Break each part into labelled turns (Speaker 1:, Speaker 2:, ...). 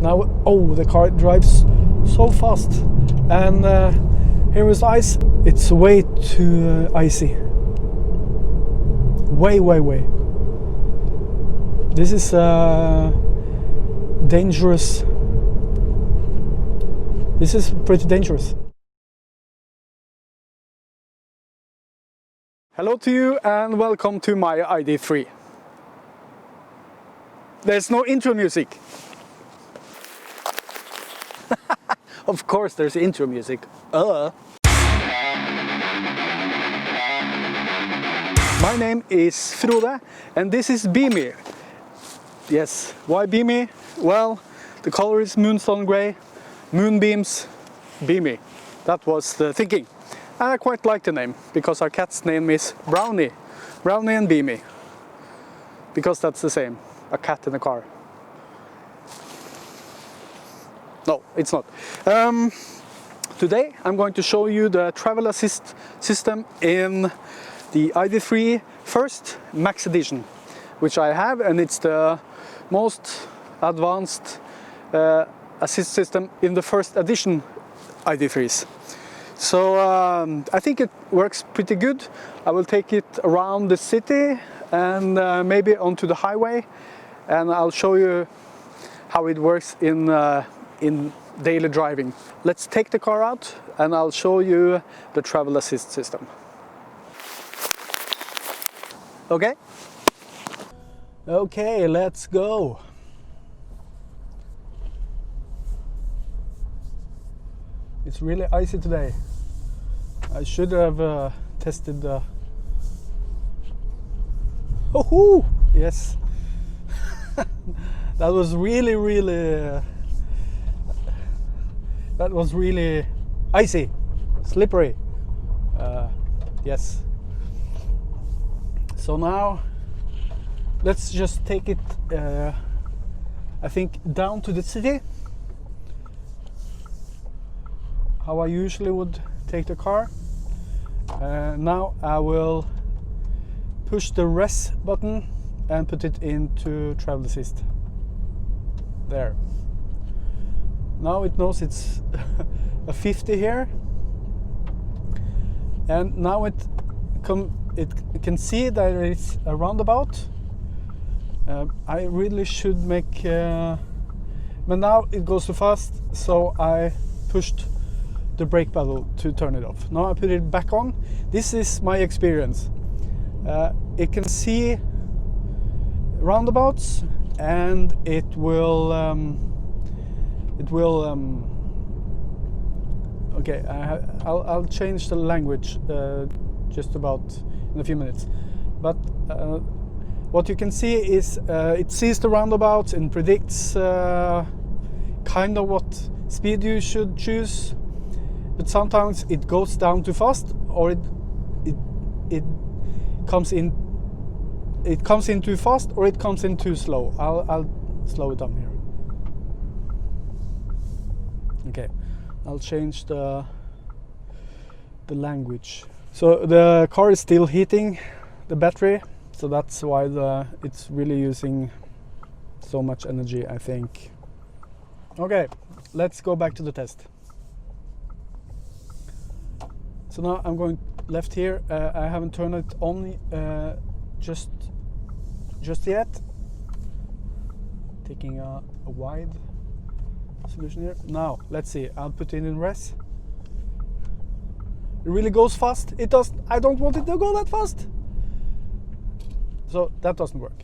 Speaker 1: Now, oh, the car drives so fast, and here is ice. It's way too icy. Way. This is dangerous. This is pretty dangerous. Hello to you and welcome to my ID.3. There's no intro music. Of course there's intro music. My name is Frode and this is Beamy. Yes, why Beamy? Well, the color is moonstone grey, moonbeams, Beamy. That was the thinking. And I quite like the name because our cat's name is Brownie. Brownie and Beamy. Because that's the same, a cat in a car. No, it's not. Today I'm going to show you the travel assist system in the ID.3 First Max Edition, which I have, and it's the most advanced assist system in the first edition ID.3s. So I think it works pretty good. I will take it around the city and maybe onto the highway, and I'll show you how it works in daily driving. Let's take the car out and I'll show you the travel assist system. Okay? Okay, let's go. It's really icy today. I should have tested the... Oh, yes. That was really that was really icy, slippery. Yes. So now let's just take it, I think, down to the city. How I usually would take the car. Now I will push the res button and put it into travel assist. There. Now it knows it's a 50 here, and now it can see that it's a roundabout. I really should make, but now it goes too fast, so I pushed the brake pedal to turn it off. Now I put it back on. This is my experience. It can see roundabouts, and it will okay, I'll change the language just about in a few minutes, but what you can see is it sees the roundabouts and predicts kind of what speed you should choose, but sometimes it goes down too fast, or it comes in too fast, or it comes in too slow. I'll slow it down here. Okay, I'll change the language. So the car is still heating the battery, so that's why it's really using so much energy, I think. Okay, let's go back to the test. So now I'm going left here. I haven't turned it on just yet. Taking a wide solution here. Now let's see. I'll put it in res. It really goes fast. It does. I don't want it to go that fast. So that doesn't work.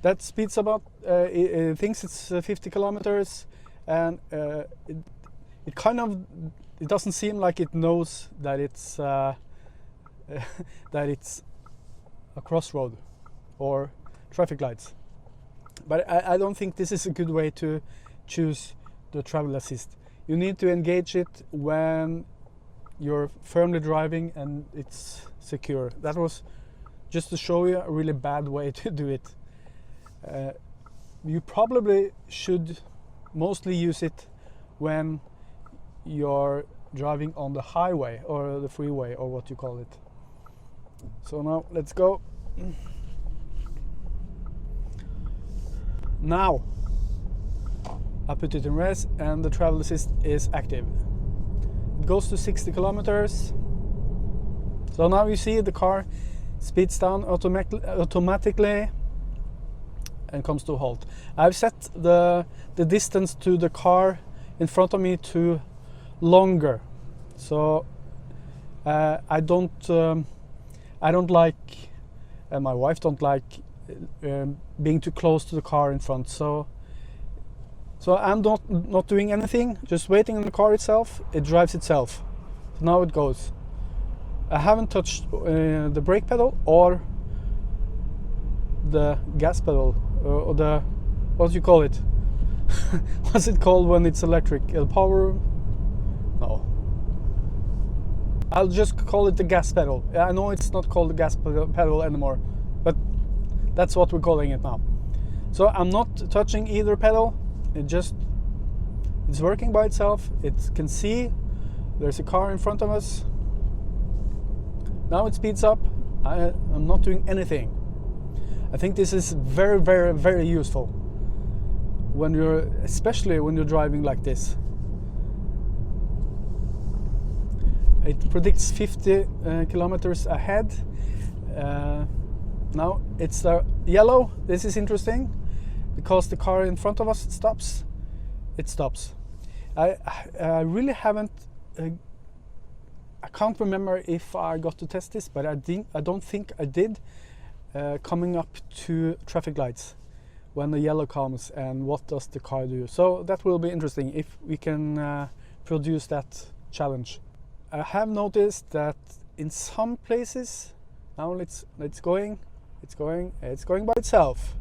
Speaker 1: That speeds about. It thinks it's 50 kilometers, and it kind of. It doesn't seem like it knows that it's that it's a crossroad or traffic lights. But I don't think this is a good way to choose the travel assist. You need to engage it when you're firmly driving and it's secure. That was just to show you a really bad way to do it. You probably should mostly use it when you're driving on the highway or the freeway or what you call it. So now let's go. Now I put it in res and the travel assist is active. It goes to 60 kilometers. So now you see the car speeds down automatically and comes to a halt. I've set the distance to the car in front of me to longer. So I don't like, and my wife don't like being too close to the car in front. So I'm not doing anything, just waiting on the car itself. It drives itself. So now it goes. I haven't touched the brake pedal or the gas pedal or the, what do you call it? What's it called when it's electric? Power? No. I'll just call it the gas pedal. I know it's not called the gas pedal anymore, but that's what we're calling it now. So I'm not touching either pedal. It's working by itself. It can see there's a car in front of us. Now it speeds up. I'm not doing anything. I think this is very, very, very useful when especially when you're driving like this. It predicts 50 kilometers ahead. Now it's yellow. This is interesting because the car in front of us stops. It stops. I really haven't. I can't remember if I got to test this, but I don't think I did. Coming up to traffic lights when the yellow comes, and what does the car do? So that will be interesting if we can produce that challenge. I have noticed that in some places now it's going by itself,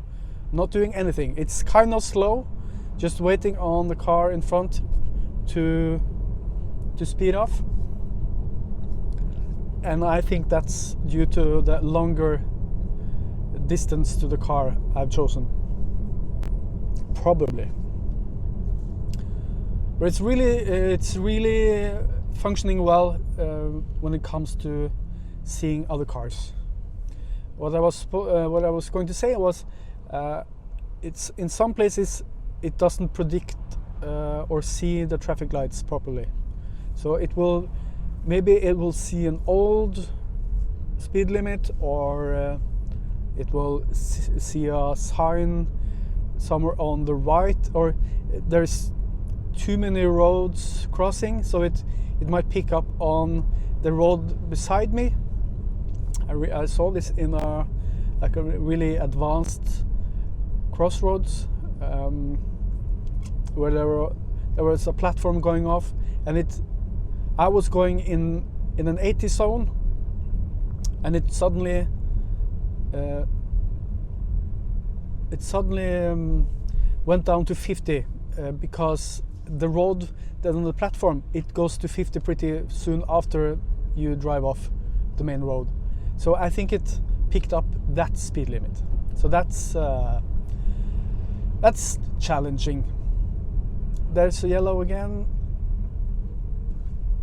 Speaker 1: not doing anything. It's kind of slow, just waiting on the car in front to speed off. And I think that's due to the longer distance to the car I've chosen. Probably. But it's really functioning well when it comes to seeing other cars. What I was going to say was, it's in some places it doesn't predict or see the traffic lights properly. So maybe it will see an old speed limit, or it will see a sign somewhere on the right, or there's too many roads crossing, so it might pick up on the road beside me. I saw this in a really advanced crossroads where there was a platform going off, and I was going in an 80 zone, and it suddenly went down to 50 because the road that on the platform, it goes to 50 pretty soon after you drive off the main road. So I think it picked up that speed limit. So that's challenging. There's a yellow again.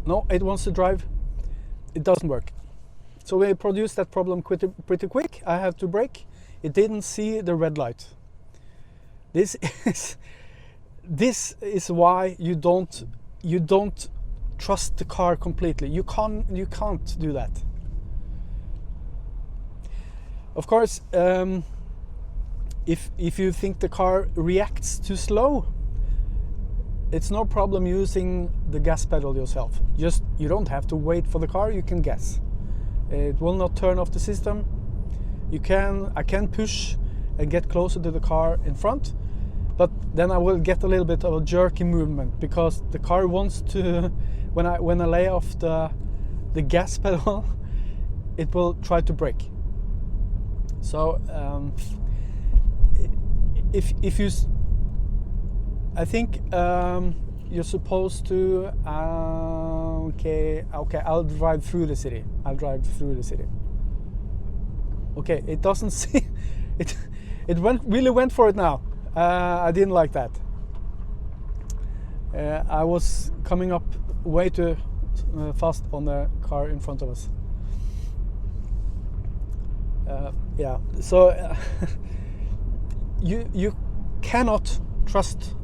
Speaker 1: No, it wants to drive. It doesn't work. So we produced that problem pretty quick. I have to brake. It didn't see the red light. This is why you don't trust the car completely. You can't do that. Of course, if you think the car reacts too slow, it's no problem using the gas pedal yourself. You don't have to wait for the car. You can gas. It will not turn off the system. I can push and get closer to the car in front, but then I will get a little bit of a jerky movement because the car wants to. When I lay off the gas pedal, it will try to brake. So if you, I think you're supposed to. Okay. I'll drive through the city. Okay, it doesn't see. It really went for it now. I didn't like that. I was coming up way too fast on the car in front of us. Yeah, so you cannot trust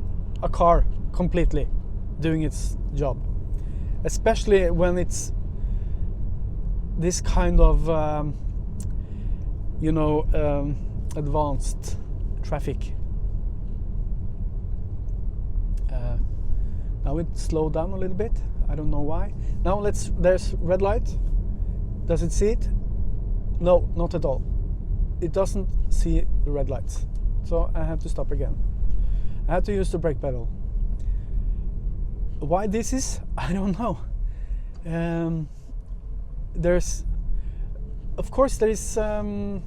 Speaker 1: a car completely doing its job, especially when it's this kind of advanced traffic. Now it slowed down a little bit. I don't know why. Now there's red light. Does it see it? No, not at all. It doesn't see the red lights. So I have to stop again. I have to use the brake pedal. Why this is, I don't know. Of course there is, the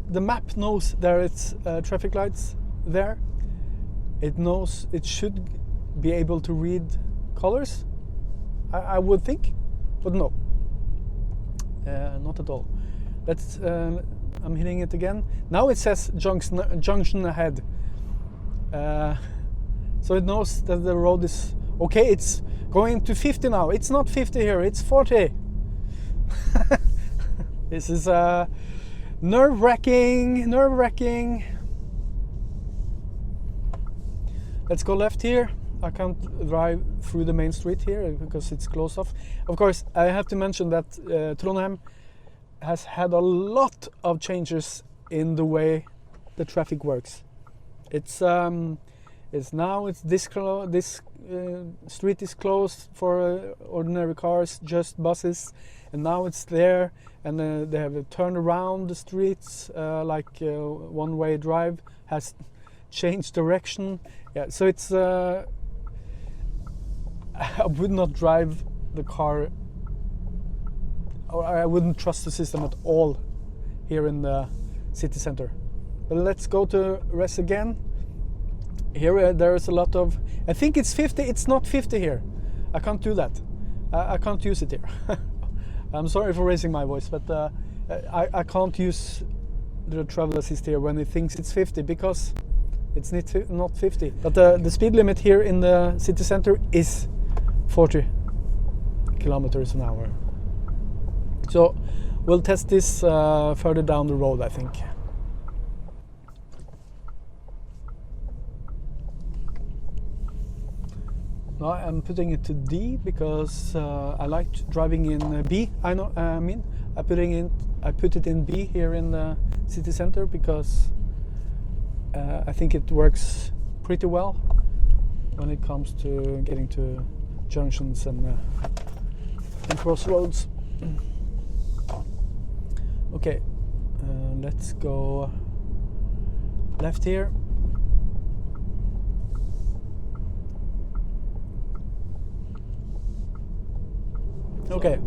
Speaker 1: map knows there is traffic lights there. It knows, it should be able to read colors, I would think, but no, not at all. I'm hitting it again. Now it says junction ahead. So it knows that the road is okay. It's going to 50 now. It's not 50 here, it's 40. This is nerve-wracking. Let's go left here. I can't drive through the main street here because it's closed off. Of course, I have to mention that Trondheim has had a lot of changes in the way the traffic works. This street is closed for ordinary cars, just buses, and now it's there, and they have turned around the streets, one-way drive has changed direction. Yeah, so it's I would not drive the car, or I wouldn't trust the system at all here in the city center. But let's go to rest again. Here there is a lot of, I think it's 50, it's not 50 here. I can't do that. I can't use it here. I'm sorry for raising my voice, but I can't use the travel assist here when it thinks it's 50 because it's not 50. But the speed limit here in the city center is 40 kilometers an hour. So we'll test this further down the road, I think. Now I'm putting it to D because I like driving in B. I put it in B here in the city center because I think it works pretty well when it comes to getting to junctions and crossroads. Okay, let's go left here. Okay,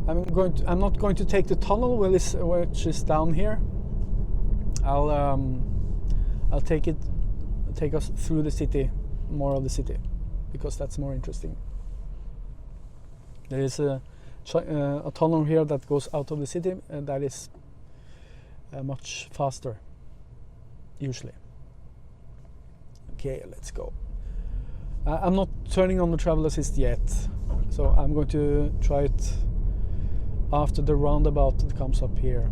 Speaker 1: I'm not going to take the tunnel which is down here. I'll take us through the city, more of the city, because that's more interesting. There is a tunnel here that goes out of the city, and that is much faster, usually. Okay, let's go. I'm not turning on the travel assist yet, so I'm going to try it after the roundabout that comes up here.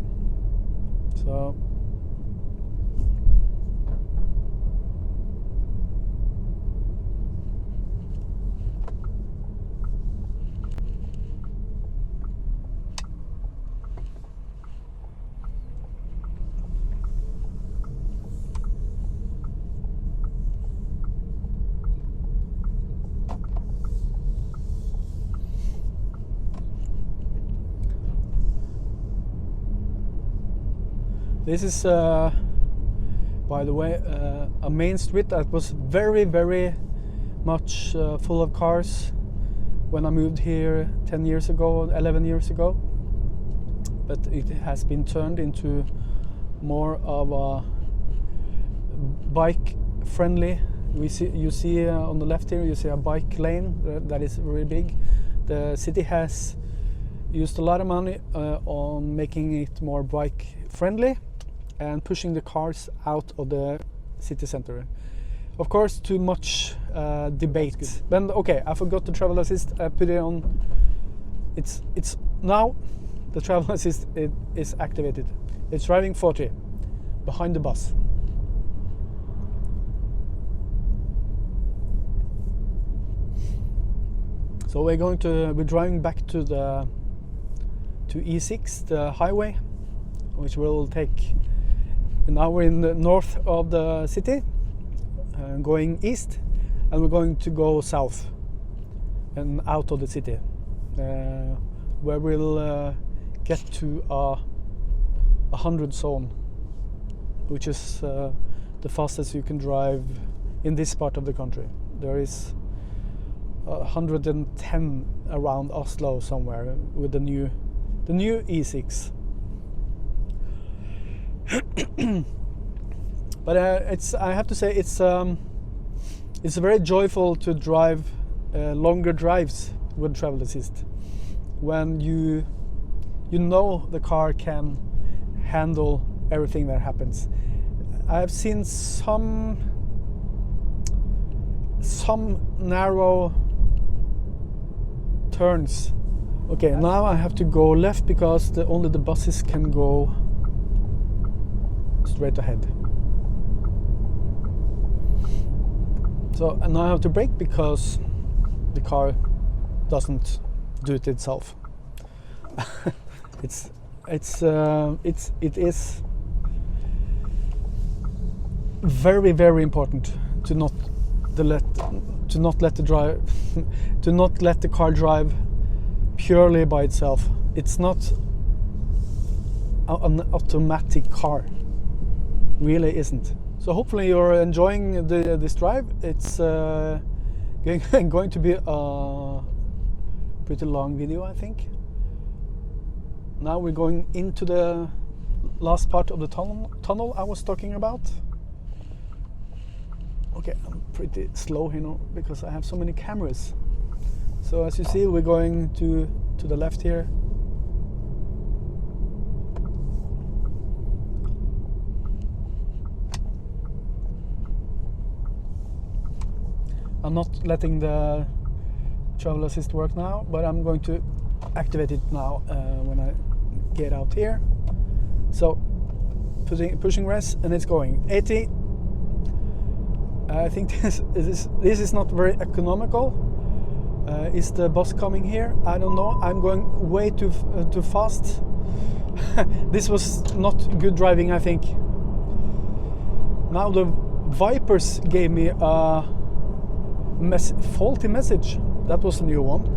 Speaker 1: So this is, by the way, a main street that was very, very much full of cars when I moved here 10 years ago, 11 years ago. But it has been turned into more of a bike-friendly. You see on the left here, you see a bike lane that is very big. The city has used a lot of money on making it more bike-friendly and pushing the cars out of the city center. Of course, too much debate. Then okay, I forgot the travel assist. I put it on. It's now the travel assist is activated. It's driving 40 behind the bus. So we're driving back to E6, the highway, which will take an hour in the north of the city, going east, and we're going to go south and out of the city, where we'll get to a 100 zone, which is the fastest you can drive in this part of the country. There is 110 around Oslo somewhere with the new E6. But I have to say it's very joyful to drive longer drives with travel assist, when you know the car can handle everything that happens. I've seen some narrow turns. Okay, now I have to go left because only the buses can go straight ahead. So, and now I have to brake because the car doesn't do it itself. It is very, very important to not let the car drive purely by itself. It's not an automatic car, really isn't. So hopefully you're enjoying this drive. It's going to be a pretty long video, I think. Now we're going into the last part of the tunnel I was talking about. Okay, I'm pretty slow here now because I have so many cameras. So as you see, we're going to the left here. I'm not letting the travel assist work now, but I'm going to activate it now when I get out here. So pushing res, and it's going 80. I think this is not very economical. Is the bus coming here? I don't know. I'm going way too fast. This was not good driving, I think. Now the Vipers gave me a faulty message. That was a new one.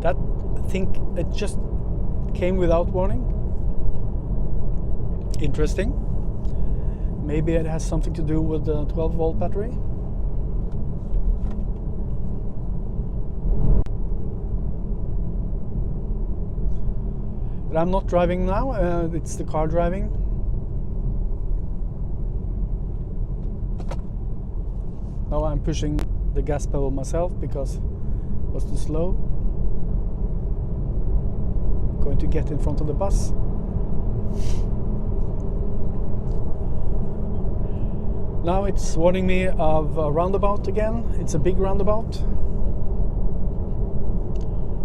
Speaker 1: That, I think it just came without warning. Interesting. Maybe it has something to do with the 12-volt battery. But I'm not driving now, it's the car driving. Now I'm pushing the gas pedal myself because it was too slow. Going to get in front of the bus. Now it's warning me of a roundabout again. It's a big roundabout.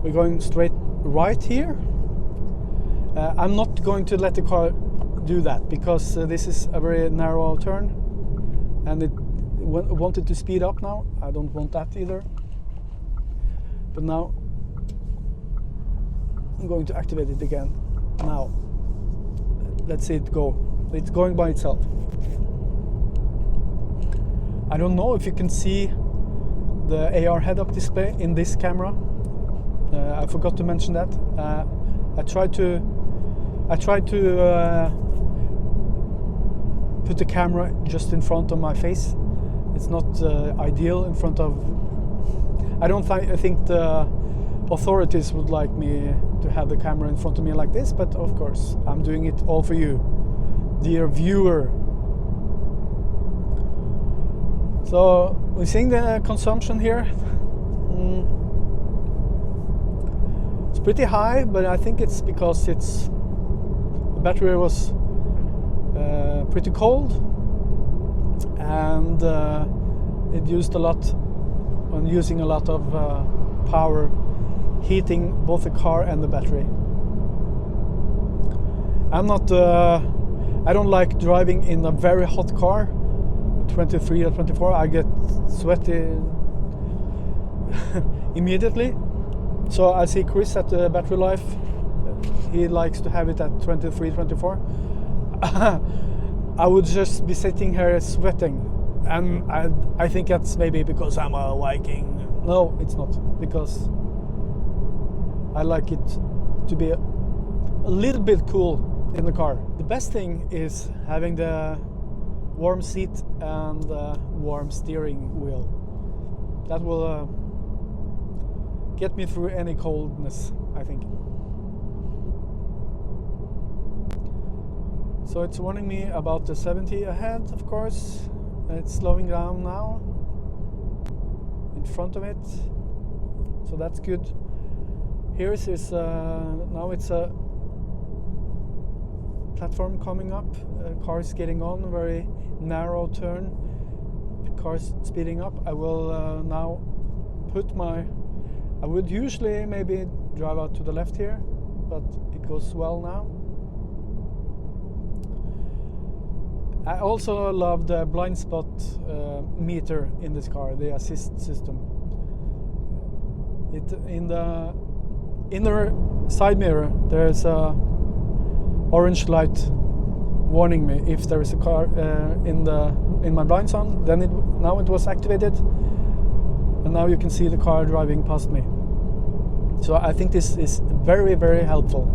Speaker 1: We're going straight right here. I'm not going to let the car do that because this is a very narrow turn and it wanted to speed up now. I don't want that either. But now I'm going to activate it again. Now, let's see it go. It's going by itself. I don't know if you can see the AR head-up display in this camera. I forgot to mention that. I tried to put the camera just in front of my face. It's not ideal in front of. I think the authorities would like me to have the camera in front of me like this, but of course I'm doing it all for you, dear viewer. So we're seeing the consumption here. It's pretty high, but I think it's because the battery was pretty cold and it used using a lot of power heating both the car and the battery. I don't like driving in a very hot car, 23 or 24. I get sweaty immediately. So I see Chris at the battery life. He likes to have it at 23, 24. I would just be sitting here sweating, and I think that's maybe because I'm a Viking. No, it's not, because I like it to be a little bit cool in the car. The best thing is having the warm seat and warm steering wheel. That will get me through any coldness, I think. So it's warning me about the 70 ahead, of course. It's slowing down now in front of it, so that's good. Here is now it's a platform coming up. Cars getting on, a very narrow turn. Cars speeding up. I will now put my. I would usually maybe drive out to the left here, but it goes well now. I also love the blind spot meter in this car, the assist system. In the inner side mirror, there's a orange light warning me if there is a car in my blind zone. Then now it was activated, and now you can see the car driving past me. So I think this is very, very helpful.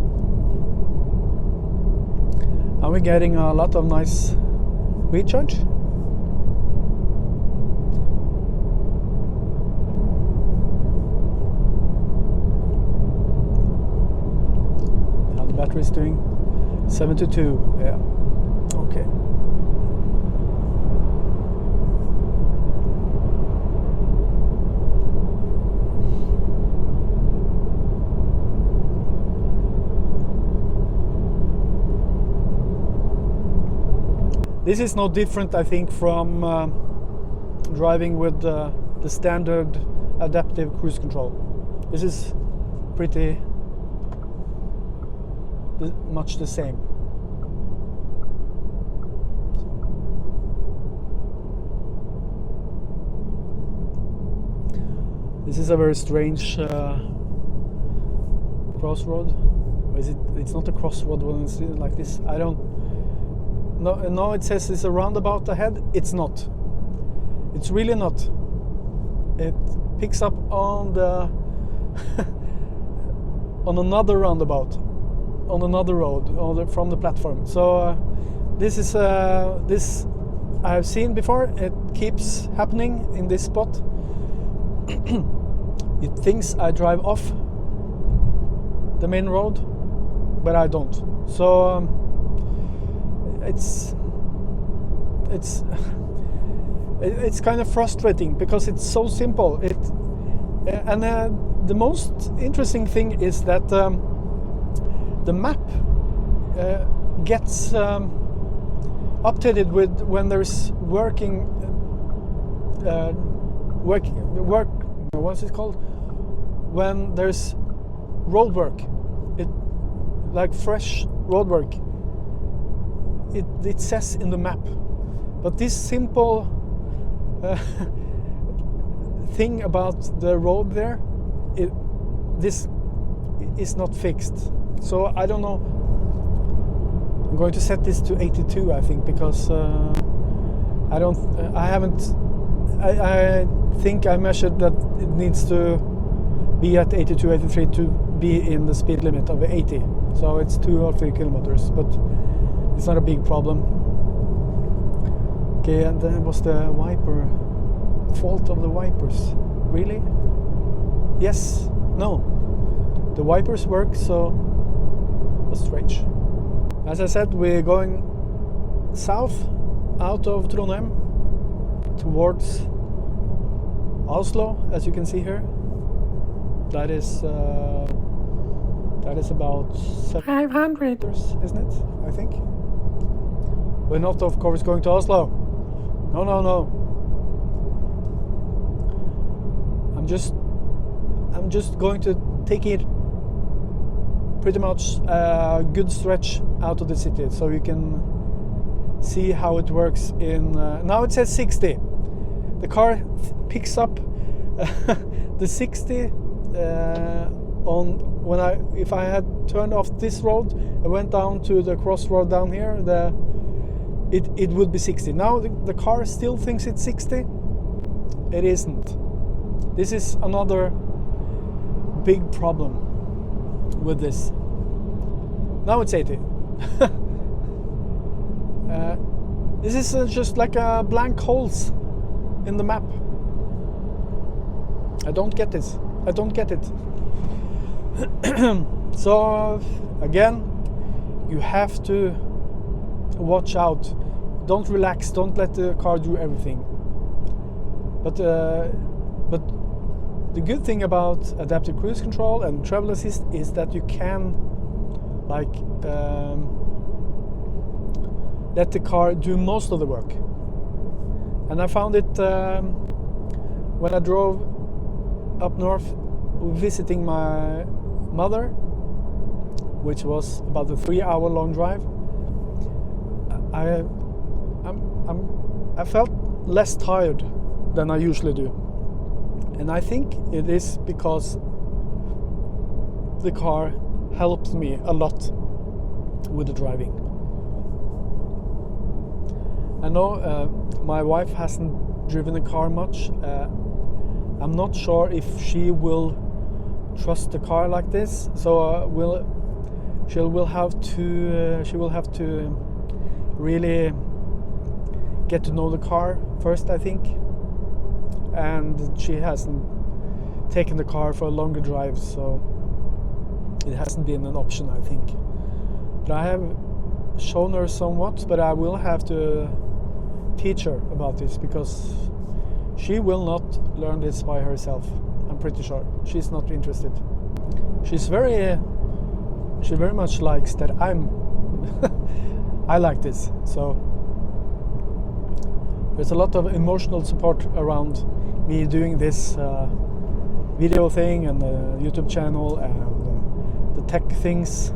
Speaker 1: Now we're getting a lot of nice recharge. How the battery is doing? 72. Yeah. Okay. This is no different, I think, from driving with the standard adaptive cruise control. This is pretty much the same. This is a very strange crossroad. Or is it? It's not a crossroad when it's like this. I don't. No, it says it's a roundabout ahead. It's not. It's really not. It picks up on the on another roundabout, on another road, from the platform. So this is this I have seen before. It keeps happening in this spot. It thinks I drive off the main road, but I don't. So. It's kind of frustrating because it's so simple. And the most interesting thing is that the map gets updated with when there's work. What's it called? When there's road work, like fresh road work. It says in the map, but this simple thing about the road there, this is not fixed. So I don't know. I'm going to set this to 82, I think, because I think I measured that it needs to be at 82, 83 to be in the speed limit of 80. So it's 2 or 3 kilometers, but it's not a big problem. Okay, and then was the wiper fault of the wipers? Really? Yes. No. The wipers work, so that's strange. As I said, we're going south out of Trondheim towards Oslo, as you can see here. That is about 500 meters, isn't it? I think. We're not, of course, going to Oslo. No. I'm just going to take it pretty much a good stretch out of the city, so you can see how it works in. Now it says 60. The car picks up the 60 if I had turned off this road and went down to the crossroad down here, it would be 60. Now the car still thinks it's 60. It isn't. This is another big problem with this. Now it's 80. This is just like a blank holes in the map. I don't get this. I don't get it. So again, you have to watch out. Don't relax. Don't let the car do everything. But the good thing about adaptive cruise control and travel assist is that you can let the car do most of the work. And I found it when I drove up north visiting my mother, which was about a 3-hour long drive. I felt less tired than I usually do, and I think it is because the car helped me a lot with the driving. I know my wife hasn't driven a car much. I'm not sure if she will trust the car like this, so she will have to really get to know the car first, I think. And she hasn't taken the car for a longer drive, so it hasn't been an option, I think. But I have shown her somewhat, but I will have to teach her about this, because she will not learn this by herself. I'm pretty sure she's not interested. She very much likes that I like this. So there's a lot of emotional support around me doing this video thing and the YouTube channel and the tech things.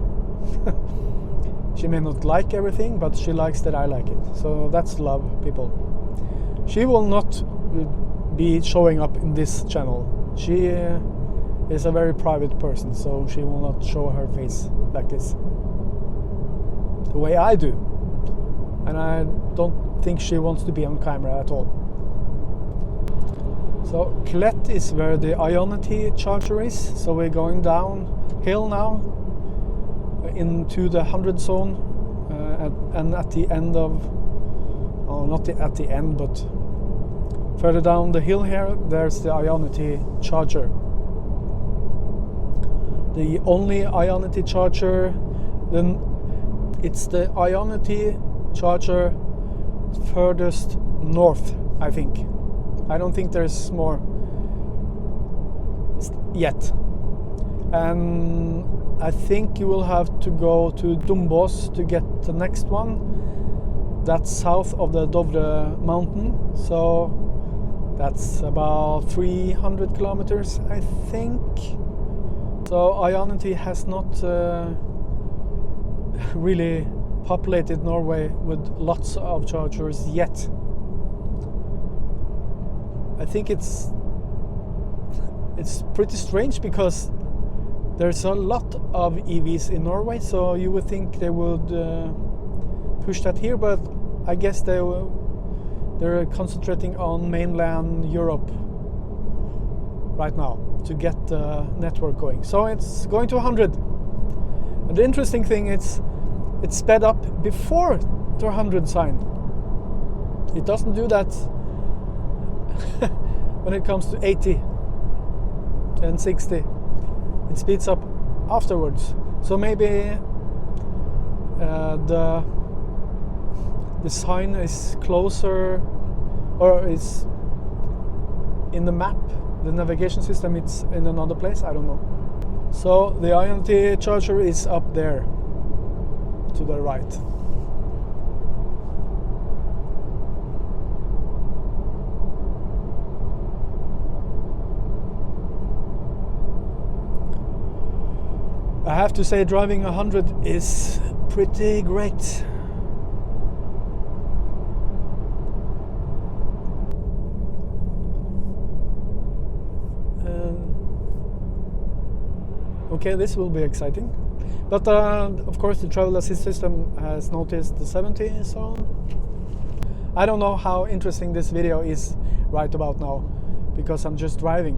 Speaker 1: She may not like everything, but she likes that I like it. So that's love, people. She will not be showing up in this channel. She is a very private person, so she will not show her face like this, the way I do. And I don't think she wants to be on camera at all. So Clet is where the Ionity charger is. So we're going downhill now into the 100 zone, and at the end of, not at the end, but further down the hill here, there's the Ionity charger. The only Ionity charger, then it's the Ionity charger furthest north, I think. I don't think there's more yet. And I think you will have to go to Dombås to get the next one. That's south of the Dovre mountain. So that's about 300 kilometers, I think. So Ionity has not really populated Norway with lots of chargers yet. I think it's pretty strange, because there's a lot of EVs in Norway, so you would think they would push that here, but I guess they're concentrating on mainland Europe right now to get the network going. So it's going to 100. And the interesting thing is it's sped up before the 100 sign. It doesn't do that when it comes to 80 and 60. It speeds up afterwards. So maybe the sign is closer, or is in the map, the navigation system, it's in another place, I don't know. So the Ionity charger is up there to the right. I have to say, driving 100 is pretty great. Okay, this will be exciting. But of course the travel assist system has noticed the 70 zone. I don't know how interesting this video is right about now, because I'm just driving.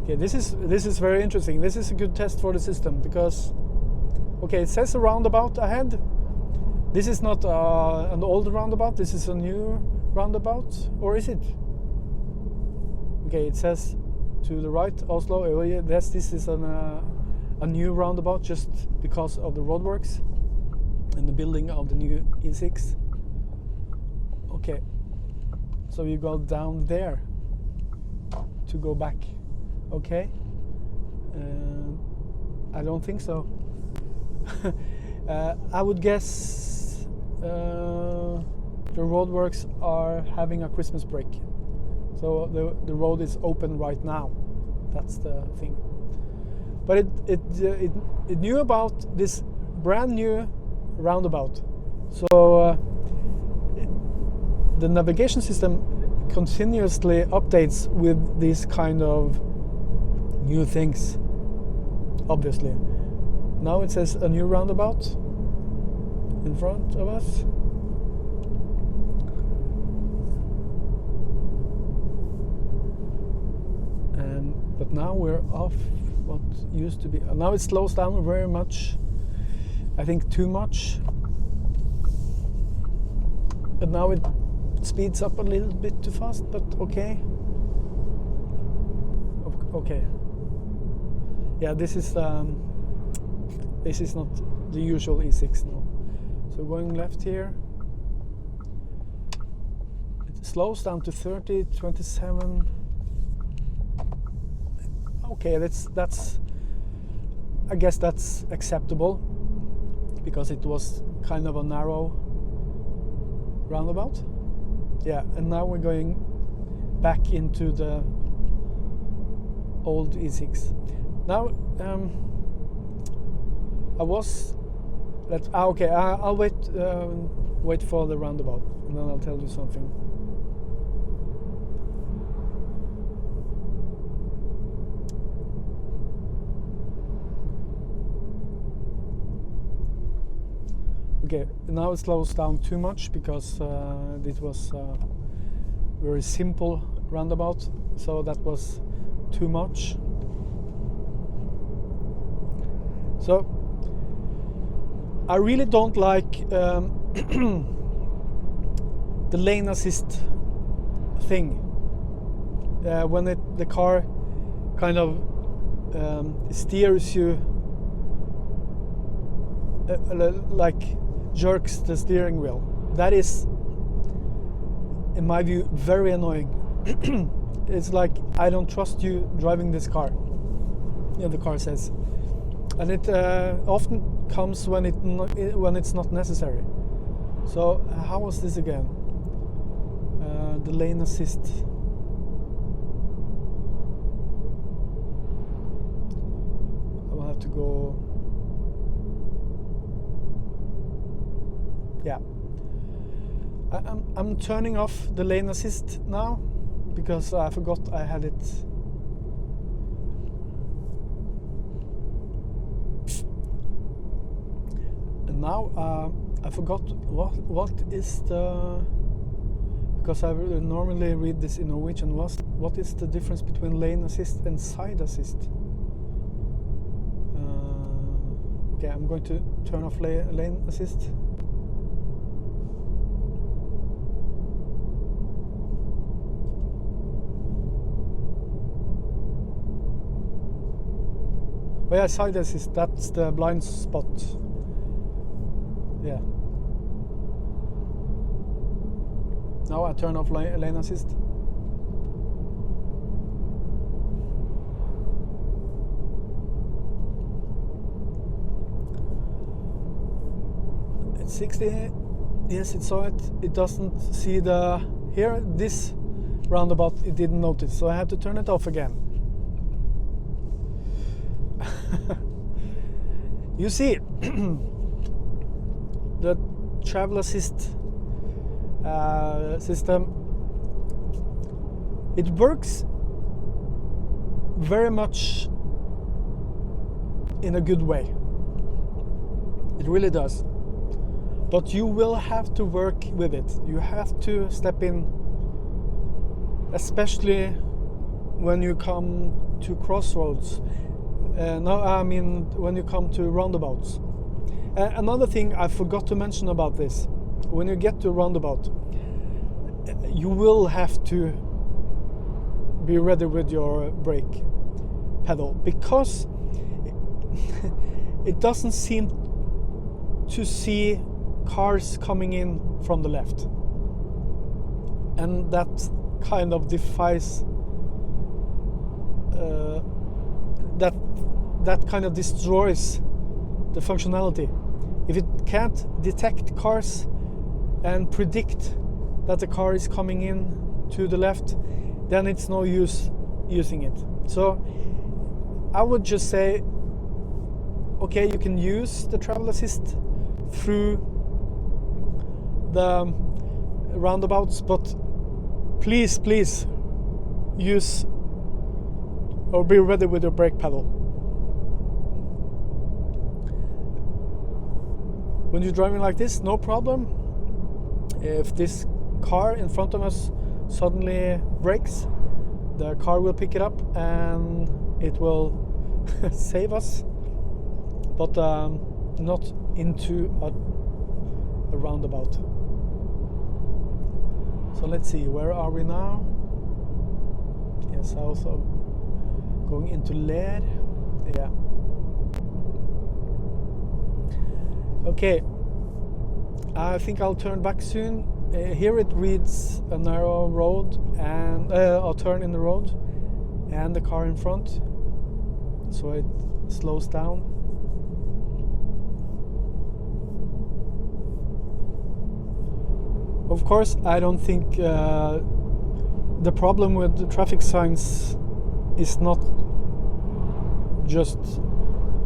Speaker 1: Okay, this is very interesting. This is a good test for the system because, okay, it says a roundabout ahead. This is not an old roundabout. This is a new roundabout, or is it? Okay, it says to the right, Oslo. Oh, yes, this is a new roundabout just because of the roadworks and the building of the new E6. Okay, so you go down there to go back. Okay, I don't think so. I would guess the roadworks are having a Christmas break, so the road is open right now. That's the thing. But it knew about this brand new roundabout, so the navigation system continuously updates with these kind of new things. Obviously, now it says a new roundabout in front of us. But now we're off what used to be. Now it slows down very much. I think too much. But now it speeds up a little bit too fast, but okay. Okay. Yeah, this is not the usual E6 now. So going left here. It slows down to 30, 27. Okay, that's I guess that's acceptable because it was kind of a narrow roundabout. Yeah, and now we're going back into the old E6. Now I'll wait for the roundabout and then I'll tell you something. Okay, now it slows down too much because this was a very simple roundabout, so that was too much. So I really don't like the lane assist thing when the car kind of steers you like jerks the steering wheel. That is, in my view, very annoying. It's like, I don't trust you driving this car. Yeah, the car says, and it often comes when it's not necessary. So how was this again? The lane assist. I will have to go. Yeah, I'm turning off the lane assist now because I forgot I had it. And now I forgot what is the, because I normally read this in Norwegian. What is the difference between lane assist and side assist? Okay, I'm going to turn off lane assist. Oh yeah, side assist, that's the blind spot. Yeah. Now I turn off lane assist. It's 60. Yes, it saw it. It doesn't see the... Here, this roundabout, it didn't notice. So I have to turn it off again. You see, the travel assist system It works very much in a good way. It really does. But you will have to work with it. You have to step in, especially when you come to crossroads. No, I mean when you come to roundabouts. Another thing I forgot to mention about this: when you get to a roundabout, you will have to be ready with your brake pedal, because it doesn't seem to see cars coming in from the left, and that kind of defies that kind of destroys the functionality. If it can't detect cars and predict that the car is coming in to the left, then it's no use using it. So I would just say, okay, you can use the travel assist through the roundabouts, but please use or be ready with your brake pedal. When you're driving like this, no problem. If this car in front of us suddenly brakes, the car will pick it up and it will save us, but not into a roundabout. So let's see, where are we now? Yes, also going into Leer. Yeah. Okay, I think I'll turn back soon. Here it reads a narrow road and a turn in the road and the car in front, so it slows down. Of course, I don't think the problem with the traffic signs is not just,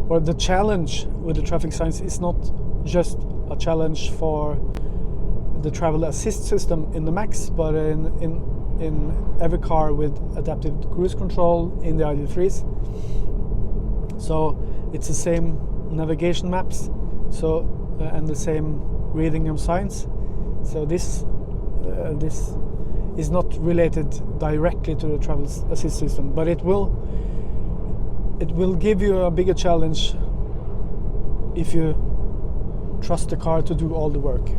Speaker 1: or the challenge with the traffic signs is not just a challenge for the travel assist system in the Max, but in every car with adaptive cruise control in the ID.3s. So it's the same navigation maps, so and the same reading of signs. So this is not related directly to the travel assist system, but it will give you a bigger challenge if you trust the car to do all the work.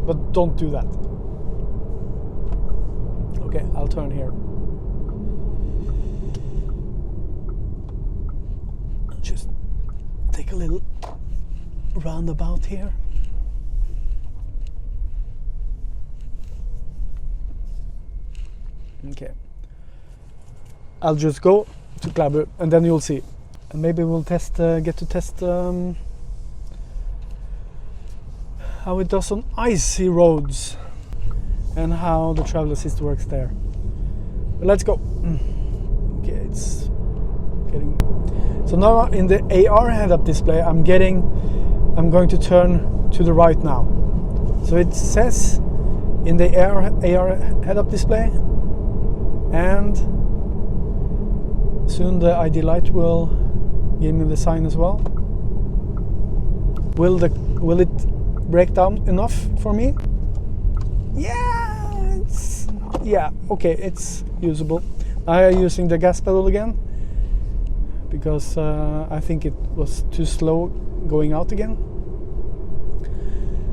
Speaker 1: But don't do that. Okay, I'll turn here. Just take a little roundabout here. Okay, I'll just go to Klæbu and then you'll see, and maybe we'll get to test how it does on icy roads and how the travel assist works there. But let's go. Okay, it's getting. So now in the AR head-up display, I'm going to turn to the right now. So it says in the AR head-up display, and soon the ID light will give me the sign as well. Will it break down enough for me? Yeah, okay, it's usable. I am using the gas pedal again because I think it was too slow going out again.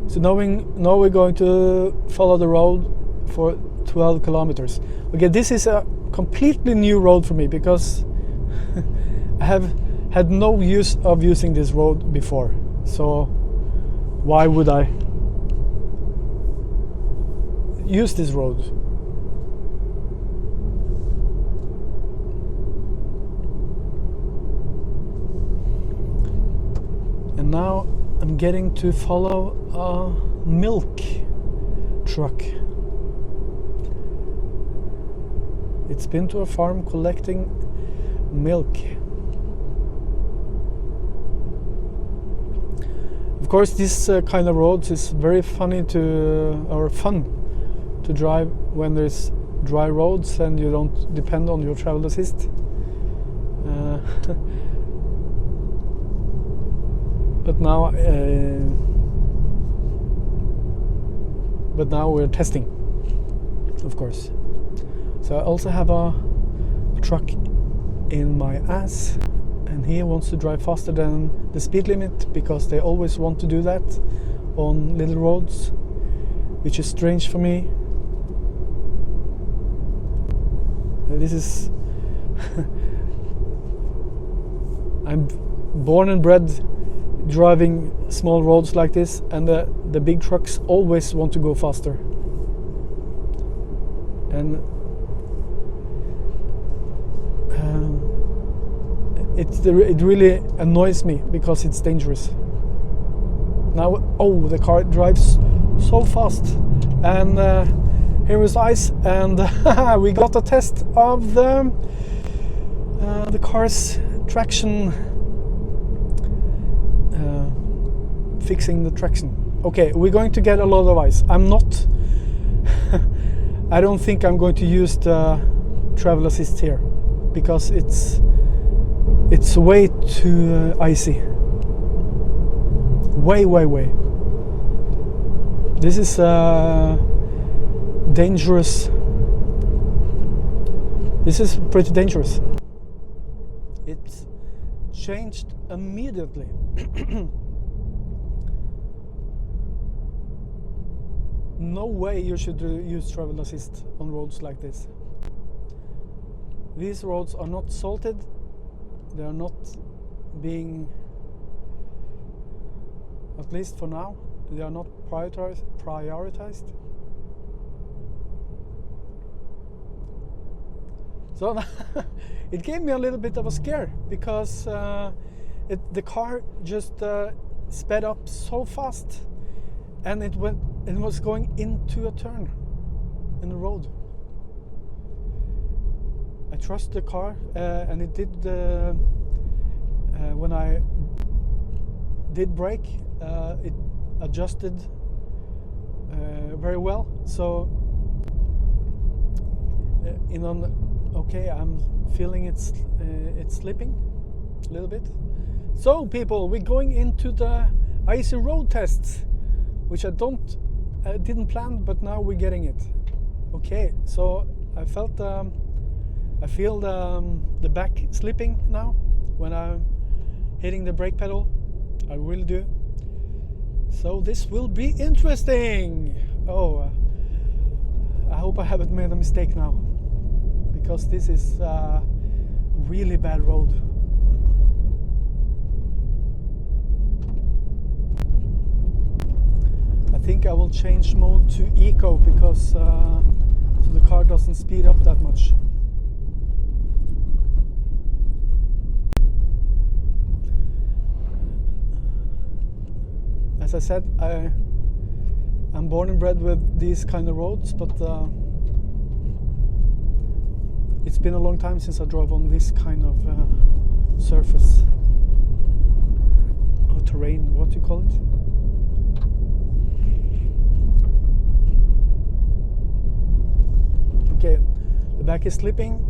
Speaker 1: So now we're going to follow the road for 12 kilometers. Okay, this is a completely new road for me because I have had no use of using this road before. So why would I use this road? And now I'm getting to follow a milk truck. It's been to a farm collecting milk. Of course, this kind of roads is very fun to drive when there's dry roads and you don't depend on your travel assist. But now we're testing, of course. So I also have a truck in my ass, and he wants to drive faster than the speed limit because they always want to do that on little roads, which is strange for me. This is I'm born and bred driving small roads like this, and the big trucks always want to go faster, and it really annoys me because it's dangerous. Now, oh, the car drives so fast, and here is ice, and we got a test of the car's traction, fixing the traction. Okay, we're going to get a lot of ice. I'm not I don't think I'm going to use the travel assist here because it's way too icy. Way. This is dangerous. This is pretty dangerous. It changed immediately. No way you should use travel assist on roads like this. These roads are not salted. They are not being, at least for now, they are not prioritized. So it gave me a little bit of a scare because the car just sped up so fast, and it was going into a turn in the road. I trust the car, and it did. When I did brake, it adjusted very well. So, okay, I'm feeling it's slipping a little bit. So, people, we're going into the Icy Road Test, which I didn't plan, but now we're getting it. Okay, so I feel the back slipping now when I'm hitting the brake pedal. I really do. So this will be interesting. Oh, I hope I haven't made a mistake now, because this is a really bad road. I think I will change mode to eco because so the car doesn't speed up that much. As I said, I'm born and bred with these kind of roads, but it's been a long time since I drove on this kind of surface or terrain. What do you call it? Okay, the back is slipping.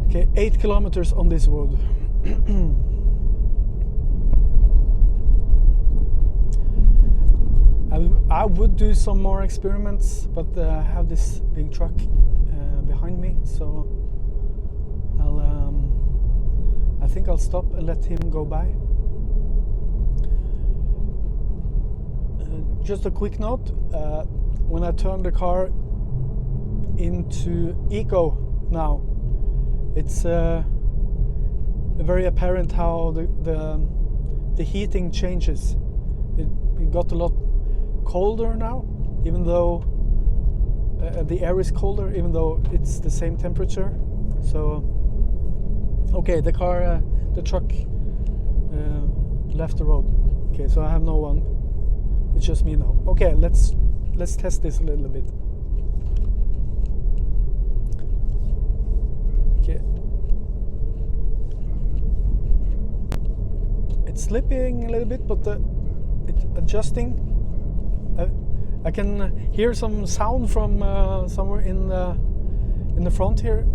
Speaker 1: Okay, 8 kilometers on this road. I would do some more experiments, but I have this big truck behind me, so I think I'll stop and let him go by. Just a quick note, when I turn the car into eco now, it's very apparent how the heating changes. It got a lot colder now, even though the air is colder, even though it's the same temperature. So Okay, the truck left the road. Okay, so I have no one. It's just me now. Okay, let's test this a little bit. Okay. It's slipping a little bit, but it's adjusting. I can hear some sound from somewhere in the front here.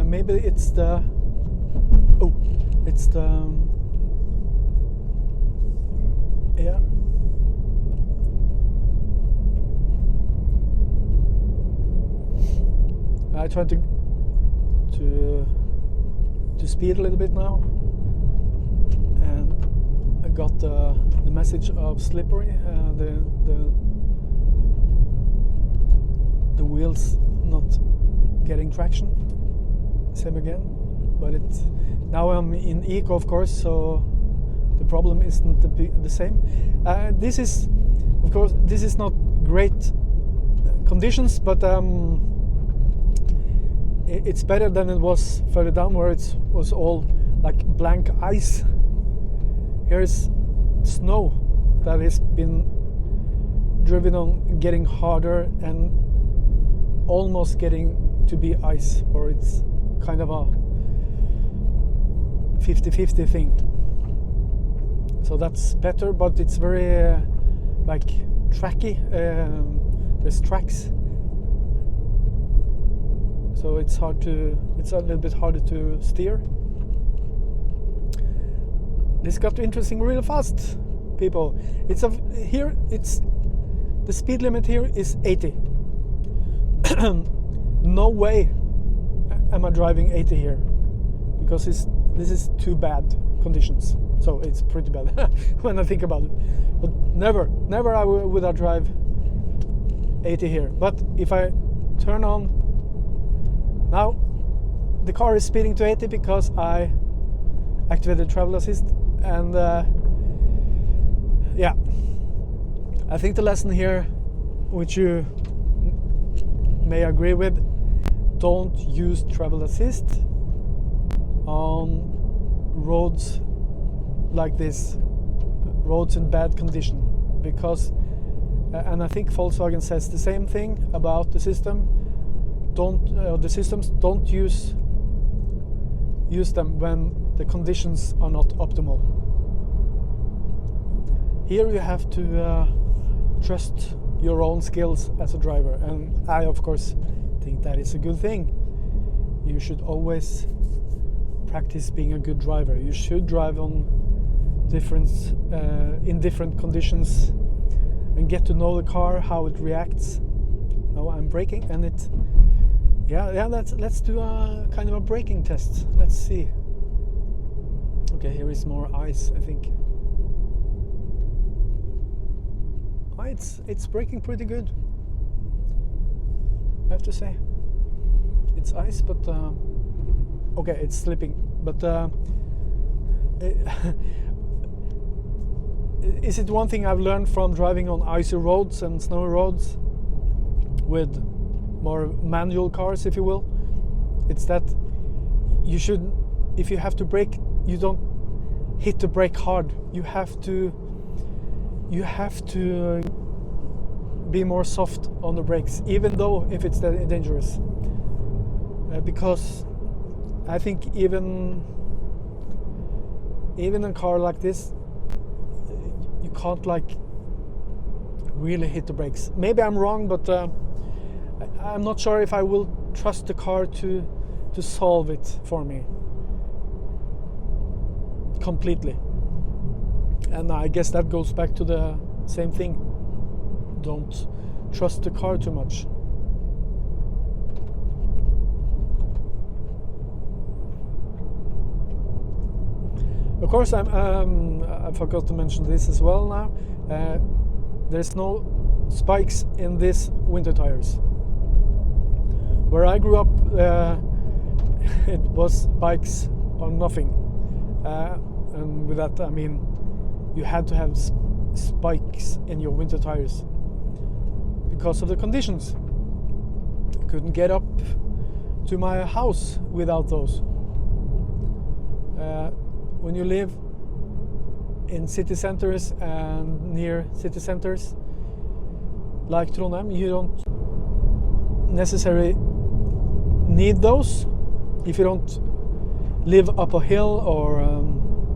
Speaker 1: Maybe it's the yeah. I tried to speed a little bit now, and I got the message of slippery. The wheels not getting traction. Same again, but now I'm in eco, of course, so the problem isn't the same. This is, of course, this is not great conditions, but it's better than it was further down where it was all like blank ice. Here's snow that has been driven on, getting harder and almost getting to be ice, or it's kind of a 50-50 thing. So that's better, but it's very like tracky. There's tracks, so it's a little bit harder to steer. This got interesting really fast, people. The speed limit here is 80. No way am I driving 80 here, because this is too bad conditions. So it's pretty bad when I think about it. But never would I drive 80 here. But if I turn on now, the car is speeding to 80 because I activated travel assist, and yeah, I think the lesson here, which you may agree with, don't use travel assist on roads like this, roads in bad condition, because and I think Volkswagen says the same thing about the system. The systems don't use them when the conditions are not optimal. Here you have to trust your own skills as a driver, and I of course think that is a good thing. You should always practice being a good driver. You should drive on in different conditions and get to know the car, how it reacts. Now I'm braking, and let's do a kind of a braking test. Let's see. Okay, here is more ice, I think. It's braking pretty good, I have to say. It's ice, but okay, it's slipping, but is it one thing I've learned from driving on icy roads and snowy roads with more manual cars, if you will? It's that you should, if you have to brake, you don't hit the brake hard. You have to be more soft on the brakes, even though if it's dangerous, because I think even a car like this, you can't like really hit the brakes. Maybe I'm wrong, but I'm not sure if I will trust the car to solve it for me completely. And I guess that goes back to the same thing. Don't trust the car too much. Of course, I forgot to mention this as well now. There's no spikes in these winter tires. Where I grew up, it was spikes or nothing. And with that, I mean, you had to have spikes in your winter tires because of the conditions. I couldn't get up to my house without those. When you live in city centers and near city centers like Trondheim, you don't necessarily need those. If you don't live up a hill, or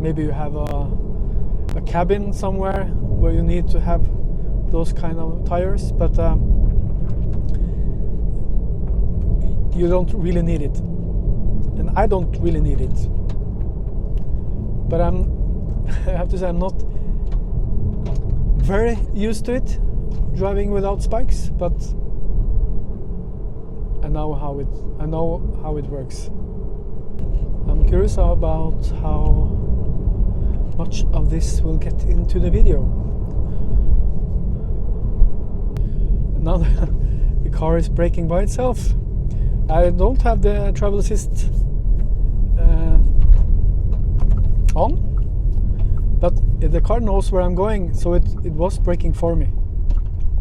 Speaker 1: maybe you have a cabin somewhere where you need to have those kind of tires, but you don't really need it, and I don't really need it. But I have to say I'm not very used to it, driving without spikes, but I know how it works. I'm curious about how much of this will get into the video. Now the car is braking by itself. I don't have the travel assist on, but the car knows where I'm going, so it was braking for me,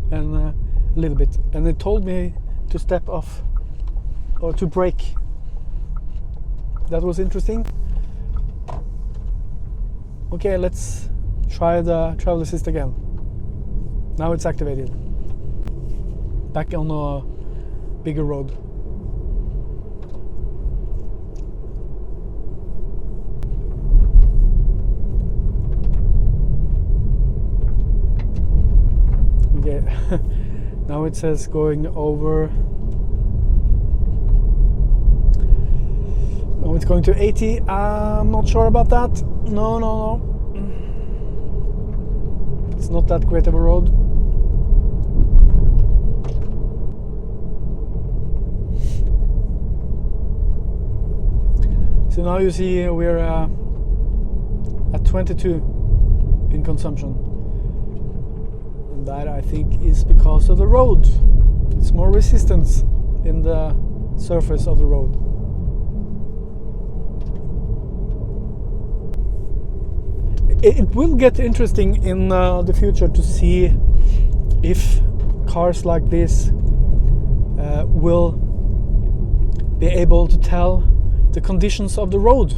Speaker 1: and a little bit, and it told me to step off or to brake. That was interesting. Okay, let's try the travel assist again. Now it's activated. Back on a bigger road. Okay, now it says going over. Now it's going to 80. I'm not sure about that. No. It's not that great of a road. So now you see we're at 22 in consumption. And that, I think, is because of the road. It's more resistance in the surface of the road. It will get interesting in the future to see if cars like this will be able to tell the conditions of the road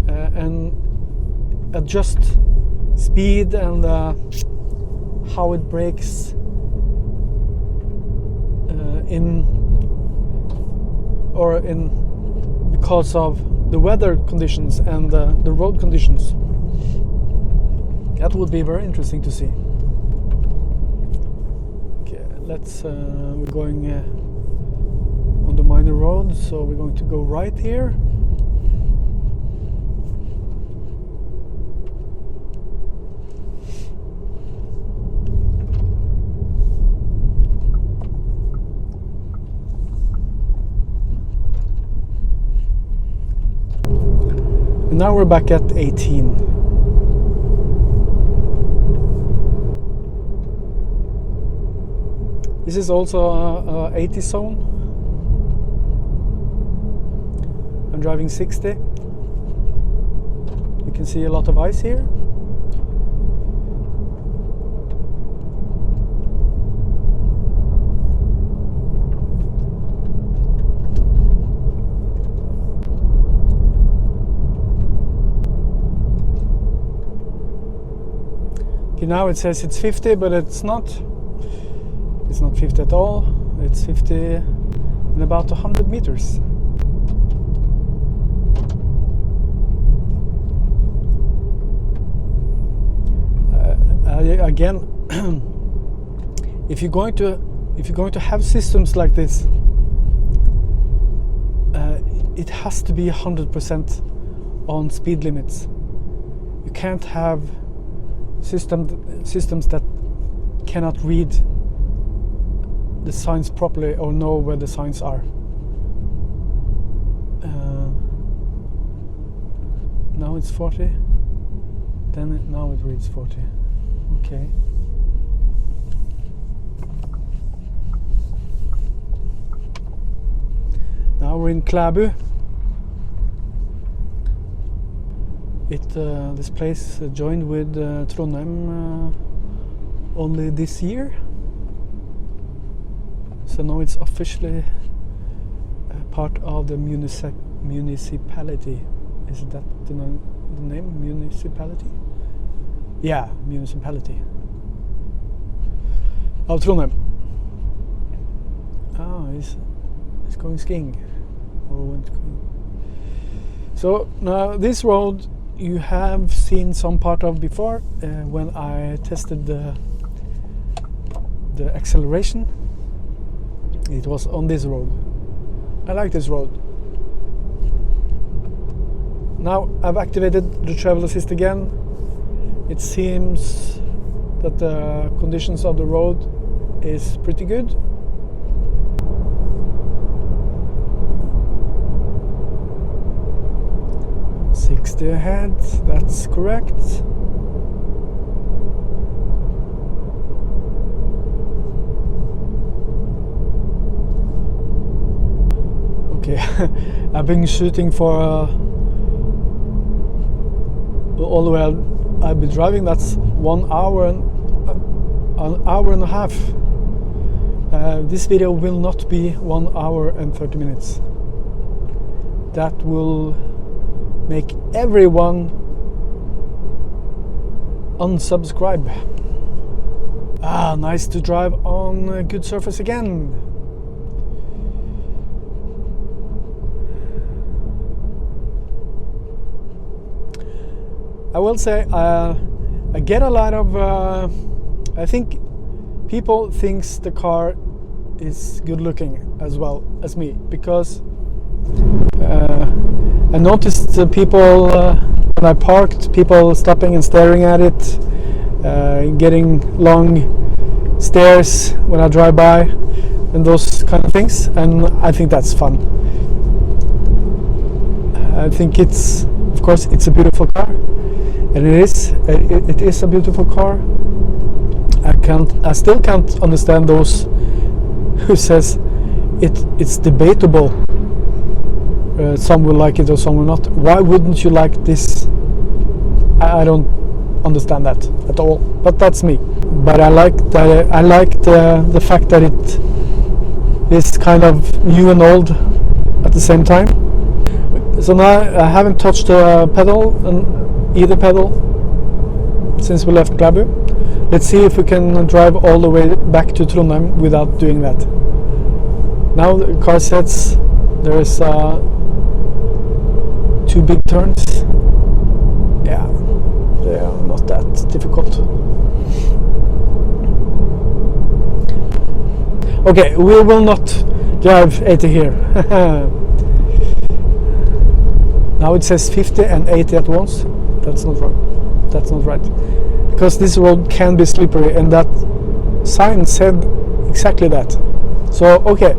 Speaker 1: and adjust speed and how it brakes because of the weather conditions and the road conditions. That would be very interesting to see. Okay, we're going on the minor road, so we're going to go right here. And now we're back at 18. This is also a 80 zone. I'm driving 60. You can see a lot of ice here. Okay, now it says it's 50, but it's not. It's not 50 at all. It's 50 in about 100 meters. Again, if you're going to have systems like this, it has to be 100% on speed limits. You can't have systems that cannot read the signs properly or know where the signs are. Now it's 40. Now it reads 40. Okay. Now we're in Klæbu. This place joined with Trondheim only this year. So now it's officially part of the municipality Is that the name? Municipality? Yeah, municipality of Trondheim. Oh, he's going skiing. Or went skiing. So now this road you have seen some part of before when I tested the acceleration. It was on this road. I like this road. Now I've activated the travel assist again. It seems that the conditions of the road is pretty good. .60 ahead, that's correct. Okay, I've been shooting for all the way I've been driving. That's 1 hour and an hour and a half. This video will not be 1 hour and 30 minutes. That will make everyone unsubscribe. Ah, nice to drive on a good surface again. I will say I get a lot of I think people thinks the car is good looking as well as me, because I noticed people when I parked, people stopping and staring at it, getting long stares when I drive by, and those kind of things, and I think that's fun. I think it's, of course, it's a beautiful car, and it is a beautiful car. I still can't understand those who says it's debatable. Some will like it or some will not. Why wouldn't you like this? I don't understand that at all. But that's me. But I like the fact that it is kind of new and old at the same time. So now I haven't touched the pedal, either pedal, since we left Klæbu. Let's see if we can drive all the way back to Trondheim without doing that. Now the car sets. There is 2 big turns. Yeah, they are not that difficult. Okay, we will not drive 80 here. Now it says 50 and 80 at once. That's not right. That's not right. Because this road can be slippery, and that sign said exactly that. So, okay,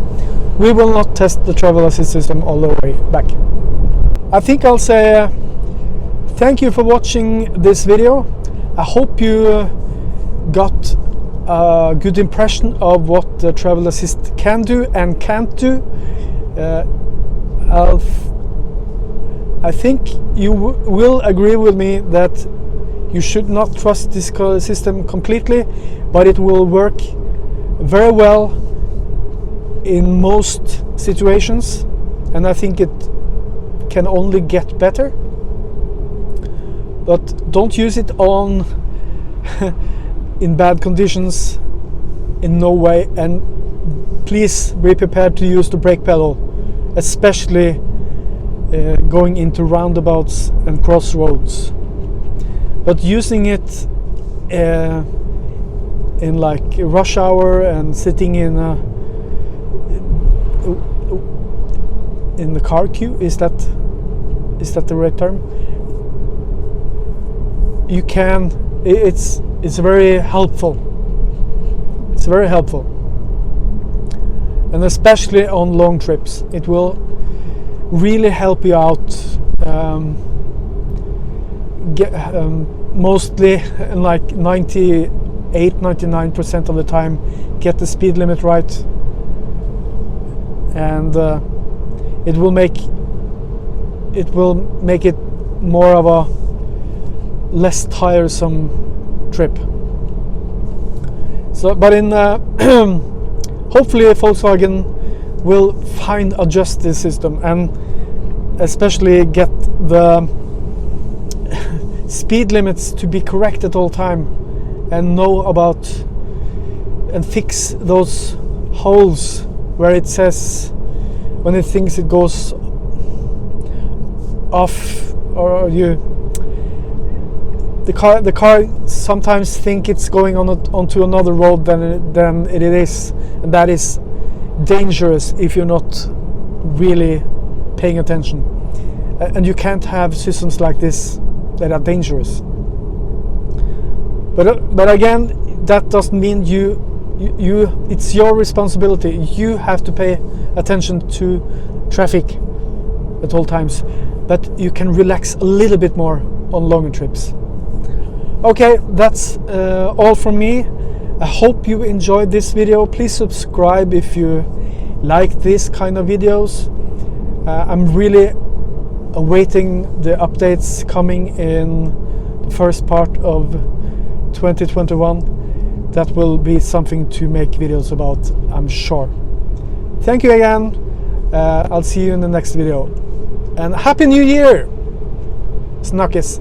Speaker 1: we will not test the travel assist system all the way back. I think I'll say thank you for watching this video. I hope you got a good impression of what the travel assist can do and can't do. I think you will agree with me that you should not trust this system completely, but it will work very well in most situations, and I think it can only get better. But don't use it on in bad conditions, in no way, and please be prepared to use the brake pedal, especially going into roundabouts and crossroads. But using it in like rush hour and sitting in the car queue, is that the right term? You can. It's very helpful. It's very helpful, and especially on long trips, it will really help you out. Mostly like 98-99% of the time, get the speed limit right, and it will make it more of a less tiresome trip. So, but in hopefully Volkswagen will find a justice system, and
Speaker 2: especially get the speed limits to be correct at all time, and know about and fix those holes where it says when it thinks it goes off, or the car sometimes think it's going onto another road than it is, and that is dangerous if you're not really paying attention. And you can't have systems like this that are dangerous. But again, that doesn't mean it's your responsibility. You have to pay attention to traffic at all times, but you can relax a little bit more on longer trips. Okay, that's all from me. I hope you enjoyed this video. Please subscribe if you like this kind of videos. I'm really awaiting the updates coming in the first part of 2021. That will be something to make videos about, I'm sure. Thank you again. I'll see you in the next video. And Happy New Year! Snakkes!